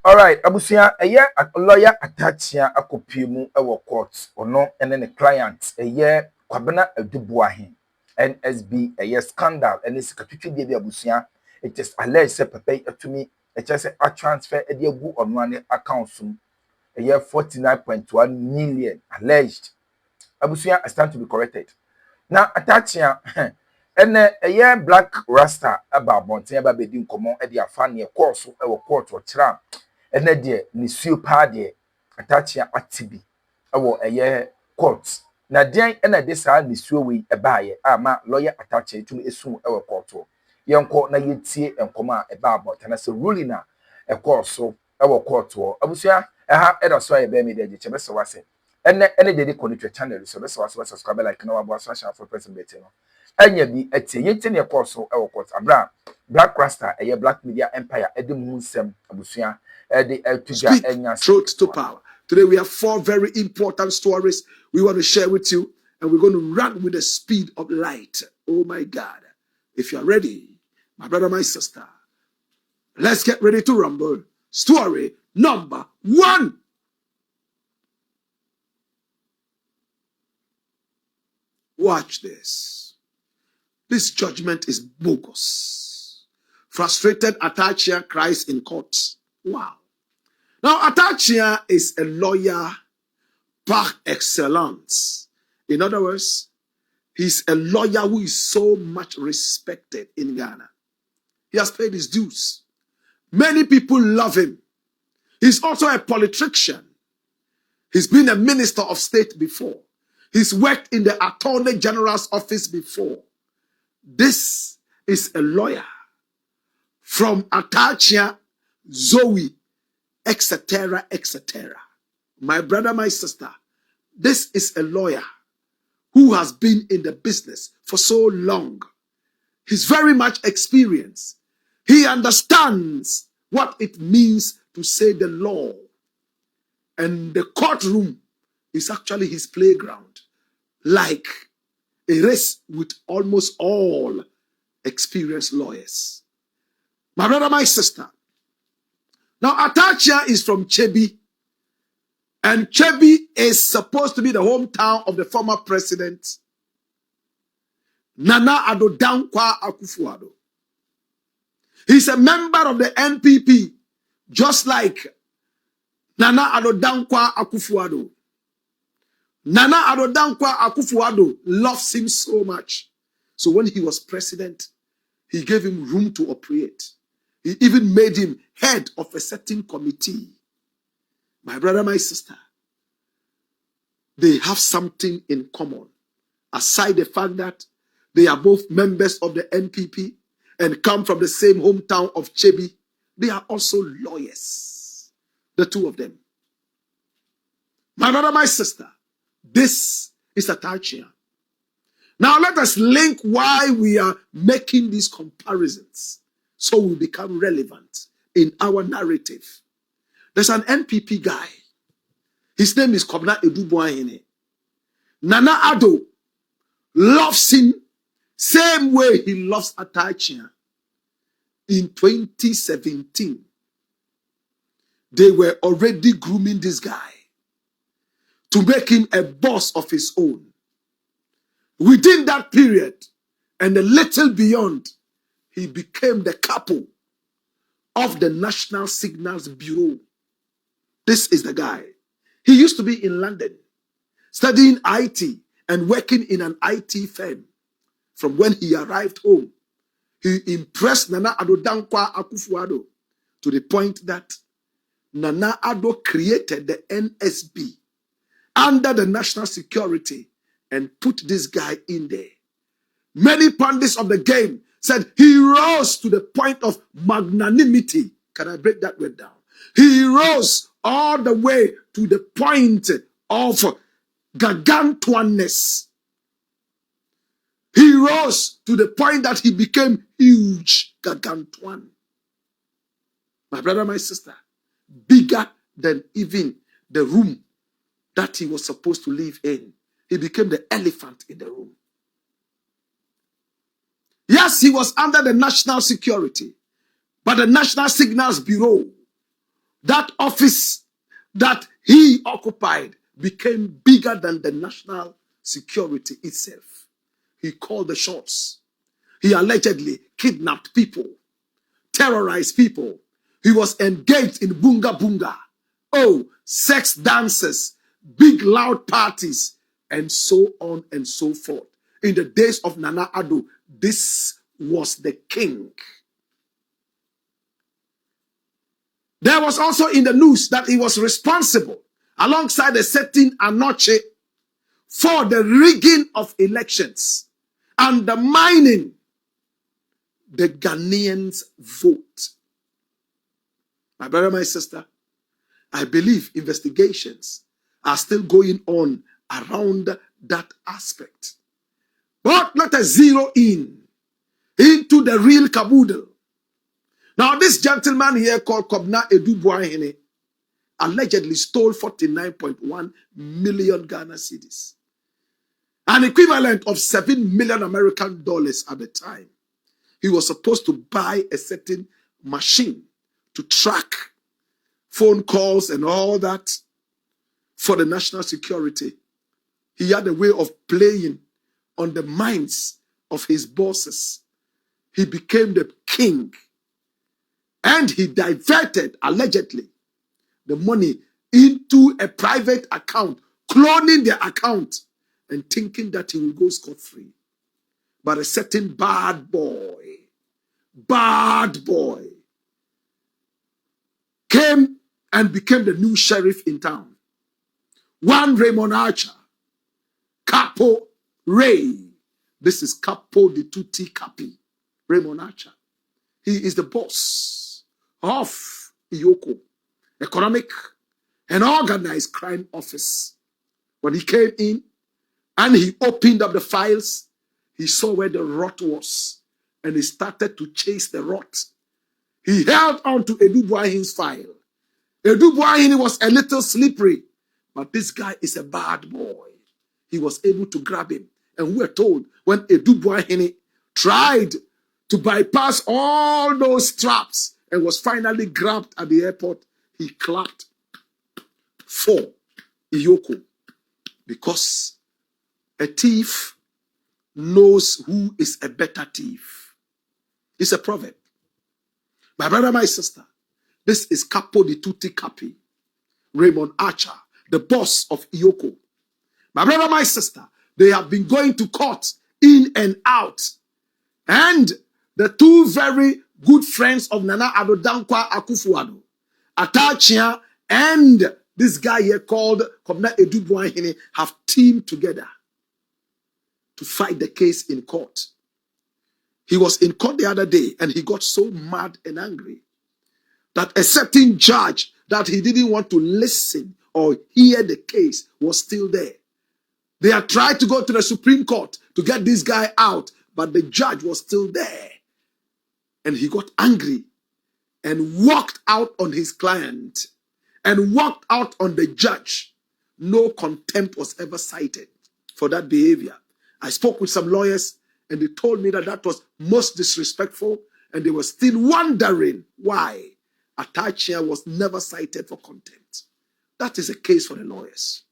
All right, abusia, a lawyer Atta akopiemu ewo court. Ono ene ne client, Kwabena Adu Boahen. NSB, scandal, ene sikatwitwe bi abusia. It is alleged say papa atumi, say a transfer edi egu ono ne account sum. 49.1 million alleged. Abusia is time to be corrected. Now, Attachia, and black rasta about Monte aba bedi nkomo e de afa ne course e wo court wo kira and de ni suo pa de Attachia atibi e wo court na den na de sa ni suo we e baaye ama lawyer Attachia tumi esu e wo court wo yenko na yetie nkomo a e ba about na se ruling na e course e wo court wo abusia e ha e da so ye be me de je se wase ene de connect channel so be so subscribe like na wa bo so for person beti no anya bi etie yenti ne course e wo court abra black rasta black media empire ede mu nsem abusua ede tuja enya truth to power. Today we have 4 very important stories we want to share with you, and we're going to run with the speed of light. Oh my God. If you are ready, my brother, my sister, let's get ready to rumble. Story number 1. Watch this. This judgment is bogus. Frustrated Atta cries in court. Wow. Now, Atta is a lawyer par excellence. In other words, he's a lawyer who is so much respected in Ghana. He has paid his dues. Many people love him. He's also a politician. He's been a minister of state before. He's worked in the Attorney General's office before. This is a lawyer from Atta, Zoe, etc., etc. My brother, my sister, this is a lawyer who has been in the business for so long. He's very much experienced. He understands what it means to say the law. And the courtroom is actually his playground, like a race with almost all experienced lawyers. My brother, my sister, now Atta is from Chebi, and Chebi is supposed to be the hometown of the former president, Nana Addo Dankwa Akufo-Addo. He's a member of the NPP, just like Nana Addo Dankwa Akufo-Addo. Nana Addo Dankwa Akufo-Addo loves him so much. So when he was president, he gave him room to operate. He even made him head of a certain committee. My brother, my sister, they have something in common. Aside the fact that they are both members of the NPP and come from the same hometown of Chebi, they are also lawyers. The two of them. My brother, my sister, this is Atta. Now let us link why we are making these comparisons so we become relevant in our narrative. There's an NPP guy. His name is Adu Boahen. Nana Addo loves him same way he loves Atta. In 2017, they were already grooming this guy to make him a boss of his own. Within that period, and a little beyond, he became the capo of the National Signals Bureau. This is the guy. He used to be in London, studying IT and working in an IT firm. From when he arrived home, he impressed Nana Addo Dankwa Akufo-Addo to the point that Nana Addo created the NSB under the national security and put this guy in there. Many pundits of the game said he rose to the point of magnanimity. Can I break that word down? He rose all the way to the point of gargantuanness. He rose to the point that he became huge, gargantuan. My brother, my sister, bigger than even the room that he was supposed to live in. He became the elephant in the room. Yes, he was under the national security, but the National Signals Bureau that office that he occupied became bigger than the national security itself. He called the shots. He allegedly kidnapped people, terrorized people. He was engaged in bunga bunga. Oh, sex dances, big loud parties, and so on and so forth. In the days of Nana Addo, this was the king. There was also in the news that he was responsible, alongside a certain Anoche, for the rigging of elections, undermining the Ghanaians' vote. My brother, my sister, I believe investigations are still going on around that aspect. But let us zero in into the real caboodle. Now, this gentleman here called Adu Boahen allegedly stole 49.1 million Ghana cedis, an equivalent of $7 million American dollars at the time. He was supposed to buy a certain machine to track phone calls and all that for the national security. He had a way of playing on the minds of his bosses. He became the king. And he diverted, allegedly, the money into a private account, cloning the account and thinking that he will go scot-free. But a certain bad boy came and became the new sheriff in town. One Raymond Archer, Capo Ray. This is Capo di Tutti Capi, Raymond Archer. He is the boss of Iyoko, economic and organized crime office. When he came in and he opened up the files, he saw where the rot was and he started to chase the rot. He held on to Adu Boahen's file. Adu Boahen was a little slippery, but this guy is a bad boy. He was able to grab him. And we were told when Adu Boahen tried to bypass all those traps and was finally grabbed at the airport, he clapped for Iyoko, because a thief knows who is a better thief. It's a proverb. My brother, my sister, this is Capo di Tutti Capi, Raymond Archer, the boss of Iyoko. My brother, my sister, they have been going to court in and out. And the two very good friends of Nana Addo Dankwa Akufo-Addo, Atta and this guy here called Adu Boahen, have teamed together to fight the case in court. He was in court the other day and he got so mad and angry that a certain judge that he didn't want to listen or hear the case was still there. They had tried to go to the Supreme Court to get this guy out, but the judge was still there. And he got angry and walked out on his client and walked out on the judge. No contempt was ever cited for that behavior. I spoke with some lawyers and they told me that that was most disrespectful, and they were still wondering why Atta was never cited for contempt. That is a case for the lawyers.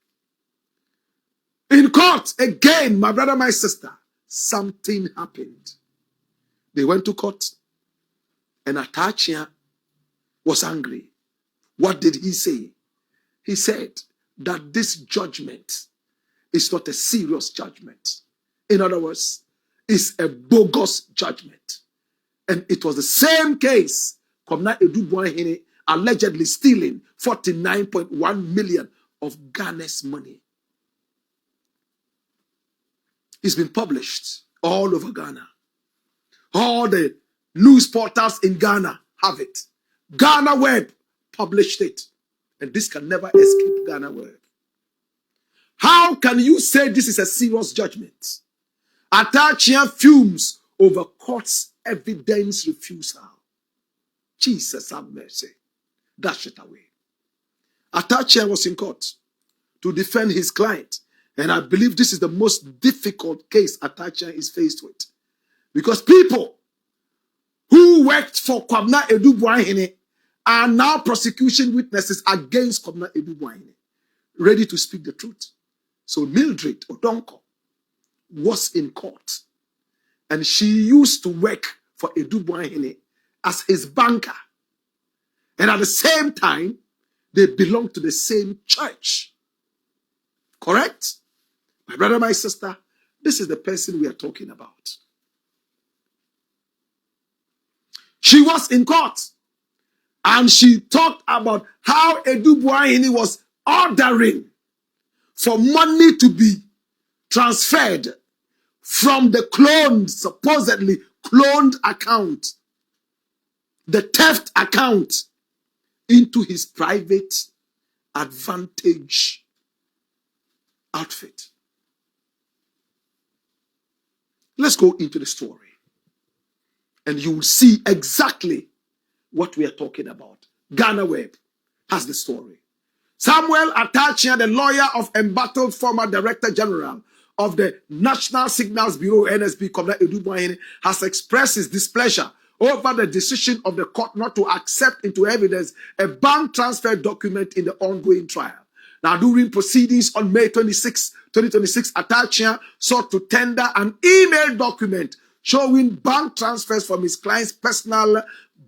In court, again, my brother, my sister, something happened. They went to court and Atta was angry. What did he say? He said that this judgment is not a serious judgment. In other words, it's a bogus judgment. And it was the same case, Adu Boahen allegedly stealing 49.1 million of Ghana's money. It's been published all over Ghana. All the news portals in Ghana have it. Ghana Web published it. And this can never escape Ghana Web. How can you say this is a serious judgment? Atta fumes over court's evidence refusal. Jesus have mercy. Dash it away. Atta was in court to defend his client. And I believe this is the most difficult case Atta is faced with. Because people who worked for Adu Boahen are now prosecution witnesses against Governor Adu Boahen, ready to speak the truth. So Mildred Odonko was in court, and she used to work for Adu Boahen as his banker. And at the same time, they belong to the same church. Correct? My brother, my sister, this is the person we are talking about. She was in court, and she talked about how Adu Boahen was ordering for money to be transferred from the supposedly cloned account, the theft account, into his private advantage outfit. Let's go into the story, and you will see exactly what we are talking about. Ghana Web has the story. Samuel Atta, the lawyer of embattled former Director General of the National Signals Bureau, NSB, Governor Adu Boahen, has expressed his displeasure over the decision of the court not to accept into evidence a bank transfer document in the ongoing trial. Now, during proceedings on May 26, 2026, Atta sought to tender an email document showing bank transfers from his client's personal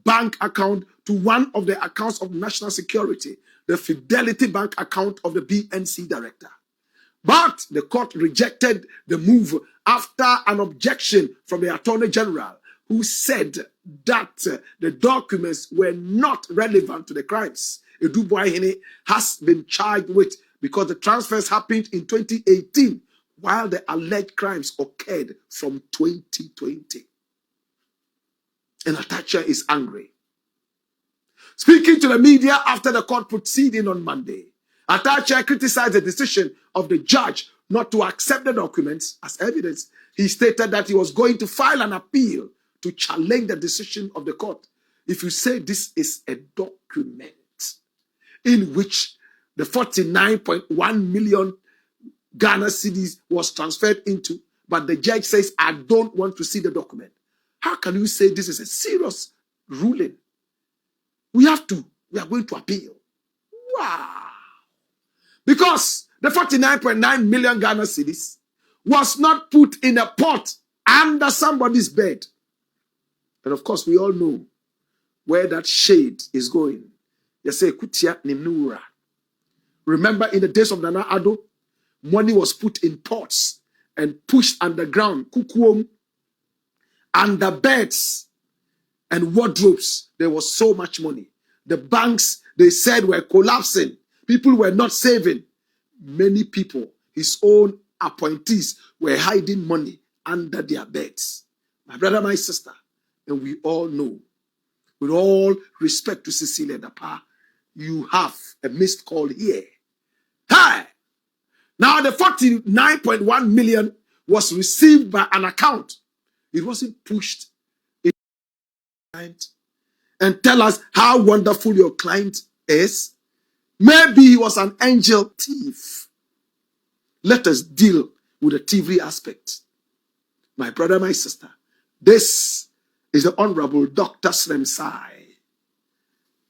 bank account to one of the accounts of national security, the Fidelity Bank account of the BNC director. But the court rejected the move after an objection from the Attorney General, who said that the documents were not relevant to the crimes Adu Boahen has been charged with, because the transfers happened in 2018, while the alleged crimes occurred from 2020. And Atta is angry. Speaking to the media after the court proceeding on Monday, Atta criticized the decision of the judge not to accept the documents as evidence. He stated that he was going to file an appeal to challenge the decision of the court. If you say this is a document in which the 49.1 million Ghana cedis was transferred into, but the judge says, I don't want to see the document, how can you say this is a serious ruling? We are going to appeal. Wow. Because the 49.9 million Ghana cedis was not put in a pot under somebody's bed. And of course, we all know where that shade is going. They say, Kutia Nimnura. Remember, in the days of Nana Ado, money was put in pots and pushed underground, kukuom, under beds and wardrobes. There was so much money. The banks, they said, were collapsing. People were not saving. Many people, his own appointees, were hiding money under their beds. My brother, my sister, and we all know, with all respect to Cecilia Dapa, you have a missed call here. Hi! Now the 49.1 million was received by an account. It wasn't pushed in client and tell us how wonderful your client is. Maybe he was an angel thief. Let us deal with the thievery aspect. My brother, my sister, this is the Honorable Dr. Sremsai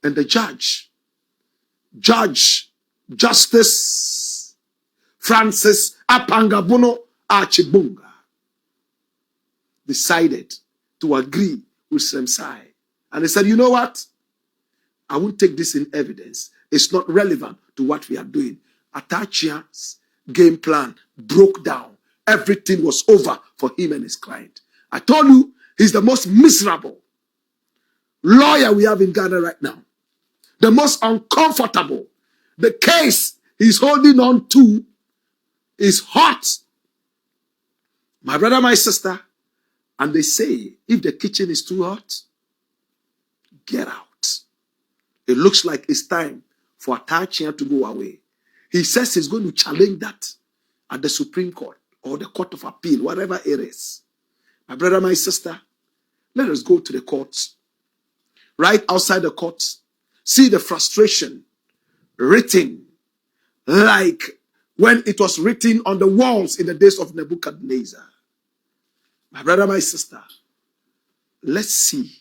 and the Justice Francis Apangabuno Archibunga, decided to agree with Sremsai. And they said, you know what? I won't take this in evidence. It's not relevant to what we are doing. Attachia's game plan broke down. Everything was over for him and his client. I told you, he's the most miserable lawyer we have in Ghana right now. The most uncomfortable. The case he's holding on to is hot. My brother, my sister, and they say, if the kitchen is too hot, get out. It looks like it's time for Atta to go away. He says he's going to challenge that at the Supreme Court or the Court of Appeal, whatever it is. My brother, my sister, let us go to the courts. Right outside the courts, see the frustration written like when it was written on the walls in the days of Nebuchadnezzar. My brother, my sister, let's see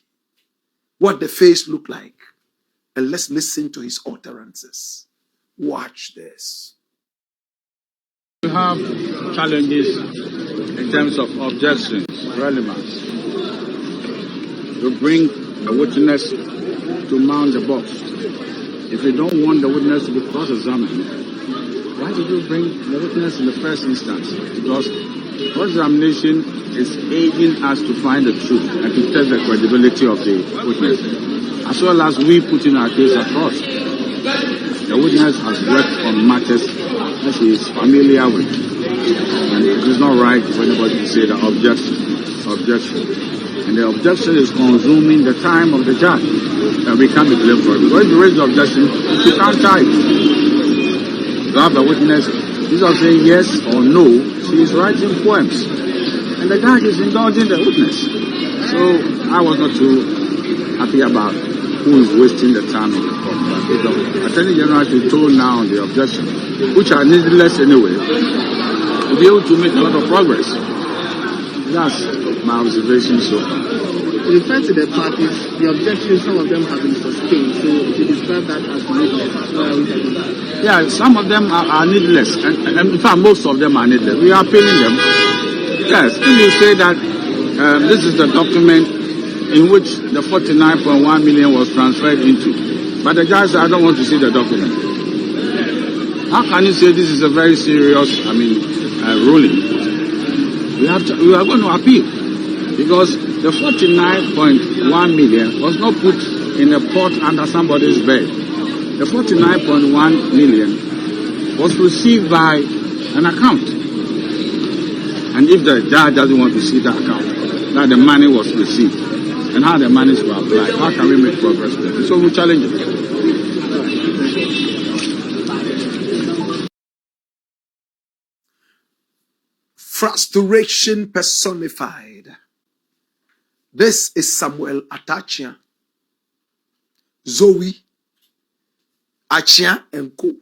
what the face looked like And let's listen to his utterances. Watch this. We have challenges in terms of objections, relevance. You bring a witness to mount the box. If you don't want the witness to be cross-examined, why did you bring the witness in the first instance? Because cross-examination is aiding us to find the truth and to test the credibility of the witness, as well as we putting our case across. The witness has worked on matters that he is familiar with, and it is not right for anybody to say that objection. And the objection is consuming the time of the judge, and we can't be blamed for it. Because if you raise the objection, you can't tie it. You have a witness, instead of saying yes or no, she is writing poems, and the judge is indulging the witness. So I was not too happy about who is wasting the time of the court. But the Attorney General should tone now the objection, which are needless anyway, to be able to make a lot of progress. That's my observation so far. In referring to the parties, the objections, some of them have been sustained. So if you describe that as needless, yeah, some of them are needless. And in fact, most of them are needless. We are appealing them. Yes, if you say that this is the document in which the 49.1 million was transferred into, but the judge said, I don't want to see the document. How can you say this is a very serious, ruling? We are going to appeal, because the 49.1 million was not put in a pot under somebody's bed. The 49.1 million was received by an account. And if the judge doesn't want to see the account, that the money was received, and how the monies were applied, how can we make progress with it? So we challenge it. Frustration personified. This is Samuel Atta, Zoe, Achia, and Co.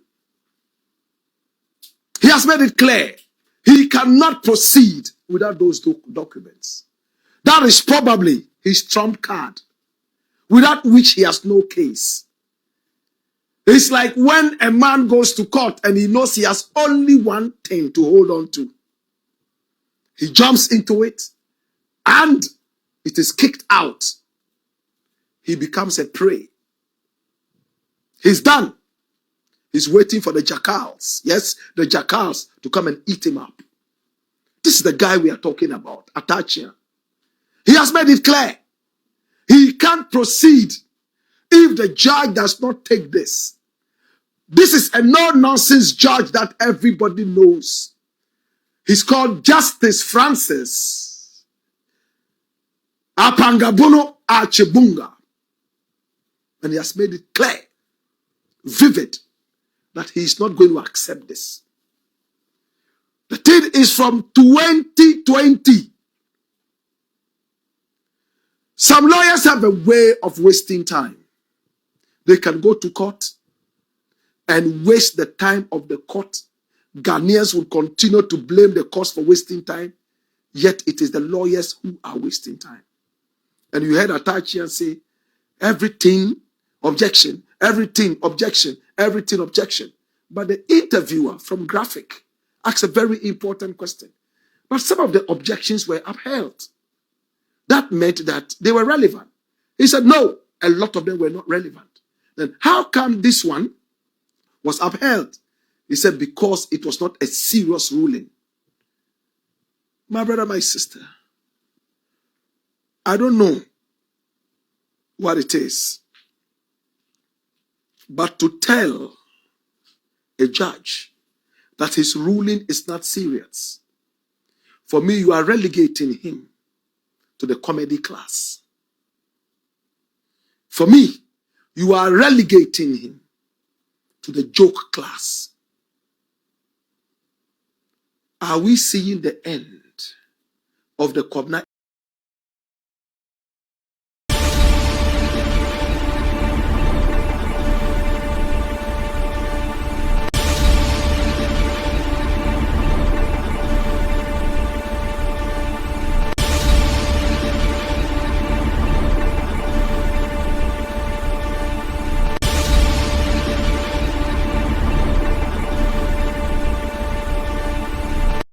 He has made it clear he cannot proceed without those documents. That is probably his trump card, without which he has no case. It's like when a man goes to court and he knows he has only one thing to hold on to. He jumps into it and it is kicked out. He becomes a prey. He's done. He's waiting for the jackals. Yes, the jackals to come and eat him up. This is the guy we are talking about, Atta. He has made it clear. He can't proceed if the judge does not take this. This is a no-nonsense judge that everybody knows. He's called Justice Francis Apangabono Achebunga. And he has made it clear, vivid, that he is not going to accept this. The thing is from 2020. Some lawyers have a way of wasting time. They can go to court and waste the time of the court. Ghanaians will continue to blame the court for wasting time, yet it is the lawyers who are wasting time. And you heard Atta say, everything objection, everything objection, everything objection. But the interviewer from Graphic asked a very important question. But some of the objections were upheld. That meant that they were relevant. He said, no, a lot of them were not relevant. Then how come this one was upheld? He said, because it was not a serious ruling. My brother, my sister, I don't know what it is, but to tell a judge that his ruling is not serious, for me, you are relegating him to the comedy class. For me, you are relegating him to the joke class. Are we seeing the end of the Kobna